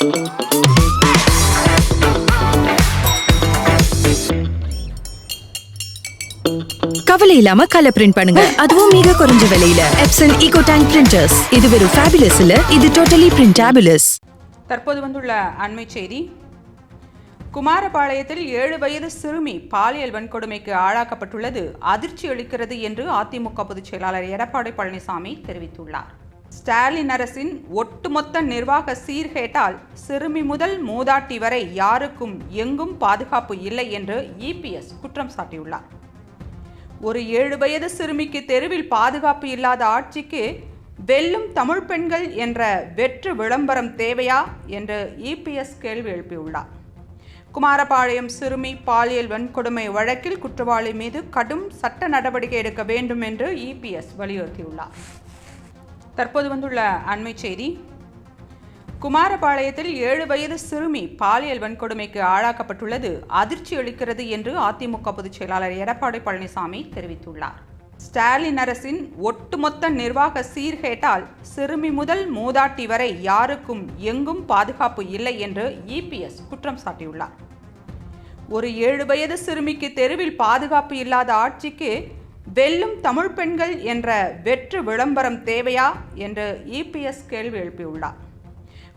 கவலை இல்லாம colour print பண்ணுங்க, அதுவும் மிக குறைஞ்ச விலையில. Epson eco tank printers. இது வெறும் ஃபேபுலஸ் இல்ல, இது டோட்டலி பிரிண்டபிளஸ். தற்போது வந்துள்ள அண்மை செய்தி. குமாரபாளையத்தில் 7 வயது சிறுமி பாலியல் வன்கொடுமைக்கு ஆளாக்கப்பட்டுள்ளது அதிர்ச்சி அளிக்கிறது என்று அதிமுக பொதுச் செயலாளர் எடப்பாடி பழனிசாமி தெரிவித்துள்ளார். ஸ்டாலின் அரசின் ஒட்டுமொத்த நிர்வாக சீர்கேட்டால் சிறுமி முதல் மூதாட்டி வரை யாருக்கும் எங்கும் பாதுகாப்பு இல்லை என்று இபிஎஸ் குற்றம் சாட்டியுள்ளார். ஒரு 7 வயது சிறுமிக்கு தெருவில் பாதுகாப்பு இல்லாத ஆட்சிக்கு வெல்லும் தமிழ் பெண்கள் என்ற வெற்று விளம்பரம் தேவையா என்று இபிஎஸ் கேள்வி எழுப்பியுள்ளார். குமாரபாளையம் சிறுமி பாலியல் வன்கொடுமை வழக்கில் குற்றவாளி மீது கடும் சட்ட நடவடிக்கை எடுக்க வேண்டும் என்று இபிஎஸ் வலியுறுத்தியுள்ளார். தற்போது வந்துள்ள அண்மை செய்தி. குமாரபாளையத்தில் 7 வயது சிறுமி பாலியல் வன்கொடுமைக்கு ஆளாக்கப்பட்டுள்ளது அதிர்ச்சி அளிக்கிறது என்று அதிமுக பொதுச் செயலாளர் எடப்பாடி பழனிசாமி தெரிவித்துள்ளார். ஸ்டாலின் அரசின் ஒட்டுமொத்த நிர்வாக சீர்கேட்டால் சிறுமி முதல் மூதாட்டி வரை யாருக்கும் எங்கும் பாதுகாப்பு இல்லை என்று இபிஎஸ் குற்றம் சாட்டியுள்ளார். ஒரு 7 வயது சிறுமிக்கு தெருவில் பாதுகாப்பு இல்லாத ஆட்சிக்கு வெல்லும் தமிழ் பெண்கள் என்ற வெற்று விளம்பரம் தேவையா என்று இபிஎஸ் கேள்வி எழுப்பியுள்ளார்.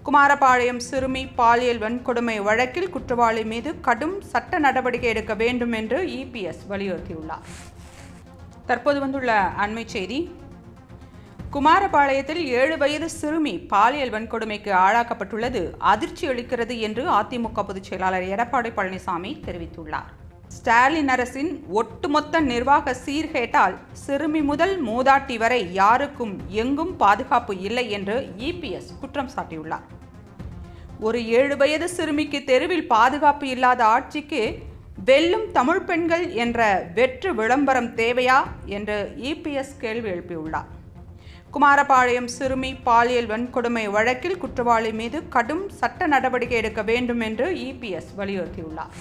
குமாரபாளையம் சிறுமி பாலியல் வன்கொடுமை வழக்கில் குற்றவாளி மீது கடும் சட்ட நடவடிக்கை எடுக்க வேண்டும் என்று இபிஎஸ் வலியுறுத்தியுள்ளார். தற்போது வந்துள்ள அண்மை செய்தி. குமாரபாளையத்தில் 7 வயது சிறுமி பாலியல் வன்கொடுமைக்கு ஆளாக்கப்பட்டுள்ளது அதிர்ச்சி அளிக்கிறது என்று அதிமுக பொதுச் செயலாளர் எடப்பாடி பழனிசாமி தெரிவித்துள்ளார். ஸ்டாலின் அரசின் ஒட்டுமொத்த நிர்வாக சீர்கேட்டால் சிறுமி முதல் மூதாட்டி வரை யாருக்கும் எங்கும் பாதுகாப்பு இல்லை என்று இபிஎஸ் குற்றம் சாட்டியுள்ளார். ஒரு 7 வயது சிறுமிக்கு தெருவில் பாதுகாப்பு இல்லாத ஆட்சிக்கு வெல்லும் தமிழ் பெண்கள் என்ற வெற்று விளம்பரம் தேவையா என்று இபிஎஸ் கேள்வி எழுப்பியுள்ளார். தற்போது வந்துள்ள அண்மை செய்தி. குமாரபாளையத்தில் 7 வயது சிறுமி பாலியல் வன்கொடுமைக்கு ஆளாக்கப்பட்டுள்ளது அதிர்ச்சி அளிக்கிறது என்று அதிமுக பொதுச் செயலாளர் எடப்பாடி பழனிசாமி தெரிவித்துள்ளார். ஸ்டாலின் அரசின் ஒட்டுமொத்த நிர்வாக சீர்கேட்டால் சிறுமி முதல் மூதாட்டி வரை யாருக்கும் எங்கும் பாதுகாப்பு இல்லை என்று இபிஎஸ் குற்றம் சாட்டியுள்ளார். ஒரு 7 வயது சிறுமிக்கு தெருவில் பாதுகாப்பு இல்லாத ஆட்சிக்கு வெல்லும் தமிழ் பெண்கள் என்ற வெற்று விளம்பரம் தேவையா என்று இபிஎஸ் கேள்வி எழுப்பியுள்ளார். குமாரபாளையம் சிறுமி பாலியல் வன்கொடுமை வழக்கில் குற்றவாளி மீது கடும் சட்ட நடவடிக்கை எடுக்க வேண்டும் என்று இபிஎஸ் வலியுறுத்தியுள்ளார்.